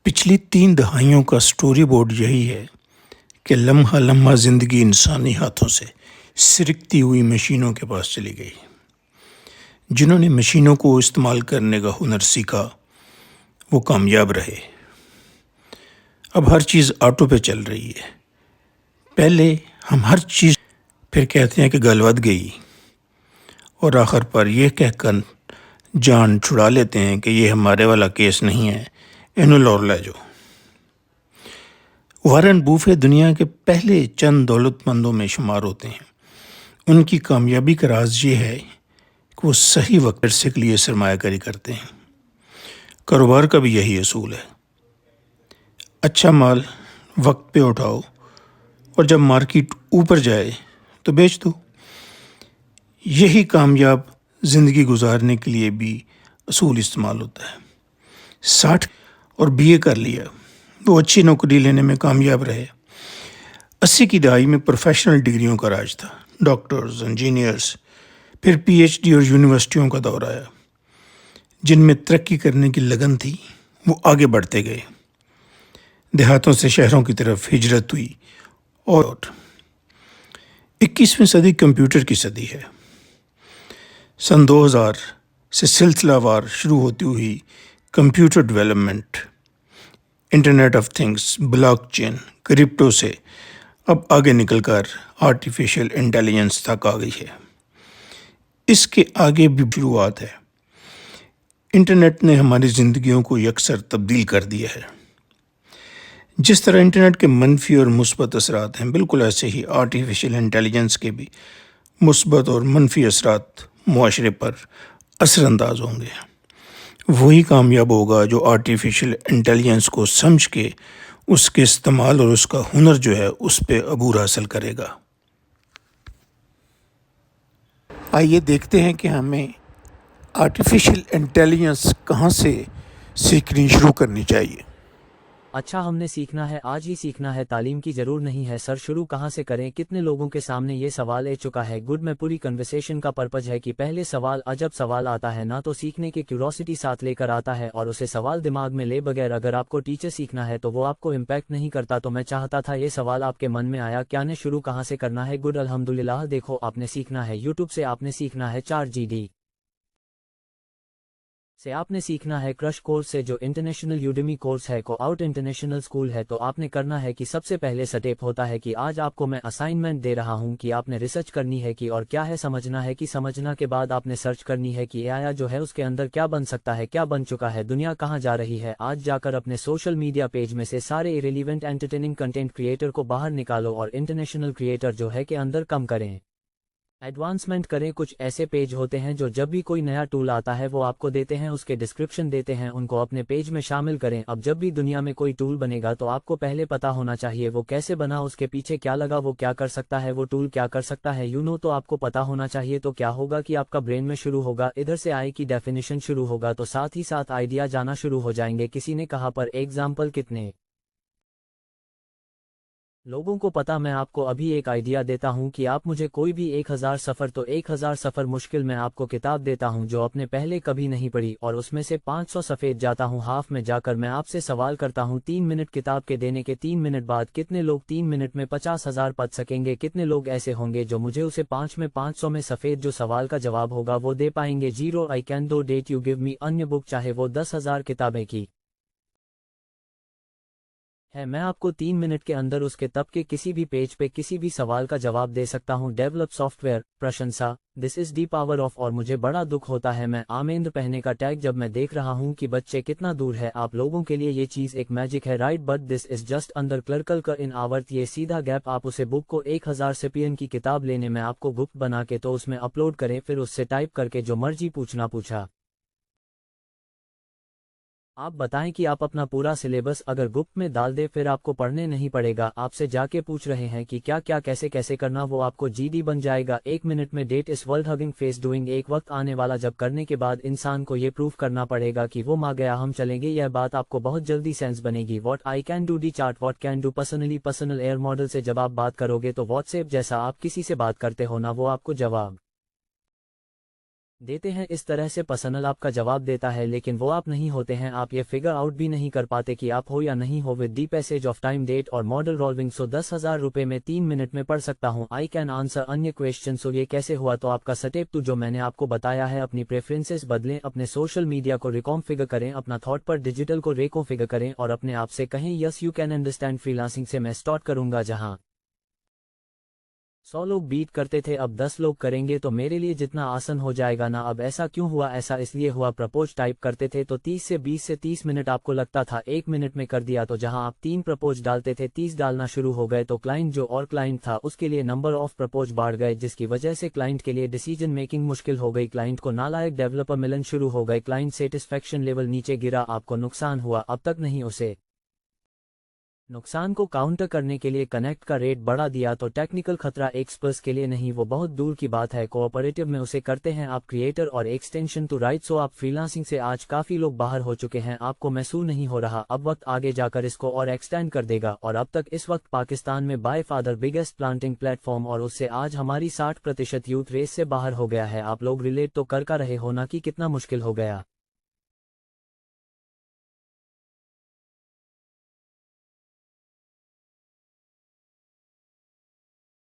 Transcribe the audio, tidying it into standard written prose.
पिछली 3 दहाइयों का story board यही है कि लम्हा लम्हा ज़िंदगी इंसानी हाथों से सिरकती हुई मशीनों के पास चली गई। जिन्होंने मशीनों को इस्तेमाल करने का हुनर सीखा वो कामयाब रहे। अब हर चीज़ ऑटो पे चल रही है। पहले हम हर चीज़ फिर कहते हैं कि गलवद गई और आखिर पर यह कहकर जान छुड़ा लेते हैं कि ये हमारे वाला केस नहीं है, इन्हें लौट ले जाओ। वारन बूफे दुनिया के पहले चंद दौलतमंदों में शुमार होते हैं। उनकी कामयाबी का राज ये है कि वो सही वक्त अरसे के लिए सरमायाकारी करते हैं। कारोबार का भी यही असूल है, अच्छा माल वक्त पे उठाओ और जब मार्केट ऊपर जाए तो बेच दो। यही कामयाब ज़िंदगी गुजारने के लिए भी असूल इस्तेमाल होता है। 60 और बीए कर लिया, वो अच्छी नौकरी लेने में कामयाब रहे। 80 की दहाई में प्रोफेशनल डिग्रियों का राज था, डॉक्टर्स, इंजीनियर्स, फिर पीएचडी और यूनिवर्सिटियों का दौर आया। जिनमें तरक्की करने की लगन थी वो आगे बढ़ते गए। देहातों से शहरों की तरफ हिजरत हुई और 21वीं सदी कंप्यूटर की सदी है। सन 2000 से सिलसिलावार शुरू होती हुई computer development, internet of things, blockchain, crypto से अब आगे निकलकर आर्टिफिशियल इंटेलिजेंस तक आ गई है। इसके आगे भी शुरुआत है। इंटरनेट ने हमारी ज़िंदगियों को यकसर तब्दील कर दिया है। जिस तरह इंटरनेट के मनफी और मुस्बत असरात हैं, बिल्कुल ऐसे ही आर्टिफिशियल इंटेलिजेंस के भी मुस्बत और मनफी असरात मुआशरे पर असरअंदाज होंगे। वही कामयाब होगा जो आर्टिफिशियल इंटेलिजेंस को समझ के उसके इस्तेमाल और उसका हुनर जो है उस पर अबूर हासिल करेगा। आइए देखते हैं कि हमें आर्टिफिशियल इंटेलिजेंस कहाँ से सीखनी शुरू करनी चाहिए। अच्छा, हमने सीखना है, आज ही सीखना है, तालीम की जरूर नहीं है सर, शुरू कहाँ से करें? कितने लोगों के सामने ये सवाल आ चुका है। गुड में पूरी कन्वर्सेशन का पर्पज है कि पहले सवाल अजब सवाल आता है ना, तो सीखने की क्यूरोसिटी साथ लेकर आता है और उसे सवाल दिमाग में ले बगैर अगर आपको टीचर सीखना है तो वो आपको इम्पैक्ट नहीं करता। तो मैं चाहता था ये सवाल आपके मन में आया, क्या ने शुरू कहाँ से करना है? गुड, अल्हम्दुलिल्लाह। देखो, आपने सीखना है यूट्यूब से, आपने सीखना है चार से, आपने सीखना है क्रश कोर्स से जो इंटरनेशनल यूडेमी कोर्स है, को आउट इंटरनेशनल स्कूल है। तो आपने करना है कि सबसे पहले स्टेप होता है कि आज आपको मैं असाइनमेंट दे रहा हूं कि आपने रिसर्च करनी है कि और क्या है, समझना है कि समझना के बाद आपने सर्च करनी है कि आया जो है उसके अंदर क्या बन सकता है, क्या बन चुका है, दुनिया कहाँ जा रही है। आज जाकर अपने सोशल मीडिया पेज में से सारे इरेलीवेंट एंटरटेनिंग कंटेंट क्रिएटर को बाहर निकालो और इंटरनेशनल क्रिएटर जो है के अंदर कम करें, एडवांसमेंट करें। कुछ ऐसे पेज होते हैं जो जब भी कोई नया टूल आता है वो आपको देते हैं, उसके डिस्क्रिप्शन देते हैं, उनको अपने पेज में शामिल करें। अब जब भी दुनिया में कोई टूल बनेगा तो आपको पहले पता होना चाहिए वो कैसे बना, उसके पीछे क्या लगा, वो क्या कर सकता है, वो टूल क्या कर सकता है, तो आपको पता होना चाहिए। तो क्या होगा कि आपका ब्रेन में शुरू होगा, इधर से आई की डेफिनेशन शुरू होगा, तो साथ ही साथ आइडिया जाना शुरू हो जाएंगे। किसी ने कहा पर एग्जाम्पल कितने लोगों को पता, मैं आपको अभी एक आइडिया देता हूं कि आप मुझे कोई भी 1000 सफ़र, तो 1000 सफ़र मुश्किल मैं आपको किताब देता हूं जो आपने पहले कभी नहीं पढ़ी और उसमें से 500 सफ़ेद जाता हूं हाफ में जाकर। मैं आपसे सवाल करता हूं 3 मिनट किताब के देने के 3 मिनट बाद कितने लोग 3 मिनट में 50,000 पढ़ सकेंगे? कितने लोग ऐसे होंगे जो मुझे उसे 5 में 500 में सफ़ेद जो सवाल का जवाब होगा वो दे पाएंगे? 0 आई कैन दो डेट यू गिव मी अन्य बुक, चाहे वो 10,000 किताबें की है, मैं आपको 3 मिनट के अंदर उसके तब के किसी भी पेज पे किसी भी सवाल का जवाब दे सकता हूं। डेवलप सॉफ्टवेयर, प्रशंसा, this is the power of. और मुझे बड़ा दुख होता है, मैं आमेंद्र पहने का टैग जब मैं देख रहा हूं कि बच्चे कितना दूर है। आप लोगों के लिए ये चीज एक मैजिक है, right? But this is just under clerical का इन आवर्थ, ये सीधा गैप। आप उसे बुक को 1000 सीपीएन की किताब लेने में आपको गुप्त बना के तो उसमें अपलोड करें, फिर उससे टाइप करके जो मर्जी पूछा। आप बताएं कि आप अपना पूरा सिलेबस अगर गुप्त में डाल दे फिर आपको पढ़ने नहीं पड़ेगा, आपसे जाके पूछ रहे हैं कि क्या क्या कैसे कैसे करना, वो आपको जीडी बन जाएगा 1 मिनट में। डेट इस वर्ल्ड हगिंग फेस डूइंग, एक वक्त आने वाला जब करने के बाद इंसान को ये प्रूफ करना पड़ेगा कि वो मा गया, हम चलेंगे। यह बात आपको बहुत जल्दी सेंस बनेगी। What I can do D chart, what can do personally, personal air model से जब आप बात करोगे तो व्हाट्सएप जैसा आप किसी से बात करते हो ना, वो आपको जवाब देते हैं। इस तरह से पर्सनल आपका जवाब देता है, लेकिन वो आप नहीं होते हैं। आप ये फिगर आउट भी नहीं कर पाते कि आप हो या नहीं हो। With the passage of time, date और मॉडल रॉल्विंग, सो 10,000 रुपये में 3 मिनट में पढ़ सकता हूँ। I can answer any question. So ये कैसे हुआ? तो आपका स्टेप 2 जो मैंने आपको बताया है, अपनी प्रेफरेंसेस बदलें, अपने सोशल मीडिया को रिकॉन्फिगर करें, अपना थॉट पर डिजिटल को रिकॉन्फिगर करें और अपने आप से कहें yes you can understand freelancing से मैं स्टार्ट करूंगा। जहां 100 लोग बीट करते थे, अब 10 लोग करेंगे तो मेरे लिए जितना आसान हो जाएगा ना। अब ऐसा क्यों हुआ? ऐसा इसलिए हुआ, प्रपोज टाइप करते थे तो 30 से 20 से 30 मिनट आपको लगता था, 1 मिनट में कर दिया। तो जहां आप 3 प्रपोज डालते थे, 30 डालना शुरू हो गए। तो क्लाइंट जो और क्लाइंट था उसके लिए नंबर ऑफ प्रपोज बढ़ गए, जिसकी वजह से क्लाइंट के लिए डिसीजन मेकिंग मुश्किल हो गई। क्लाइंट को नालायक डेवलपर मिलन शुरू हो गए। क्लाइंट सेटिस्फेक्शन लेवल नीचे गिरा, आपको नुकसान हुआ। अब तक नहीं, उसे नुकसान को काउंटर करने के लिए कनेक्ट का रेट बढ़ा दिया। तो टेक्निकल खतरा एक्सपर्ट्स के लिए नहीं, वो बहुत दूर की बात है। कोऑपरेटिव में उसे करते हैं आप क्रिएटर और एक्सटेंशन टू राइट। सो आप फ्रीलांसिंग से आज काफी लोग बाहर हो चुके हैं, आपको महसूस नहीं हो रहा। अब वक्त आगे जाकर इसको और एक्सटेंड कर देगा। और अब तक इस वक्त पाकिस्तान में bye father biggest planting platform, और उससे आज हमारी 60% यूथ रेस से बाहर हो गया है। आप लोग रिलेट तो कर रहे हो ना कि कितना मुश्किल हो गया।